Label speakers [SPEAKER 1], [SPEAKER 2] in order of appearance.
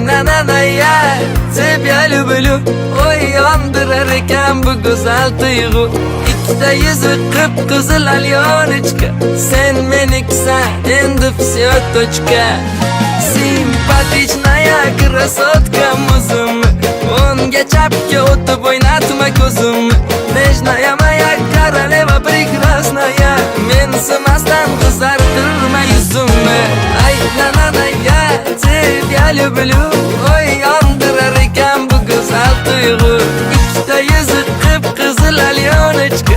[SPEAKER 1] nananaya Sev lublub oy yondirar ekan bu go'zal tuyg'u Ikkita yuzi qip-qizil alyonechka Sen meniksan endi всё точка Simpatichная красотка muzimni O'ngga chapga o'tib o'ynatma ko'zimni Nежная моя королева прекрасная Mensimasdan qizartirma yuzimni Ay nananaya Тебя люблю oy yondirar ekan bu go'zal tuyg'u Ikkita yuzi qip-qizil alyonechka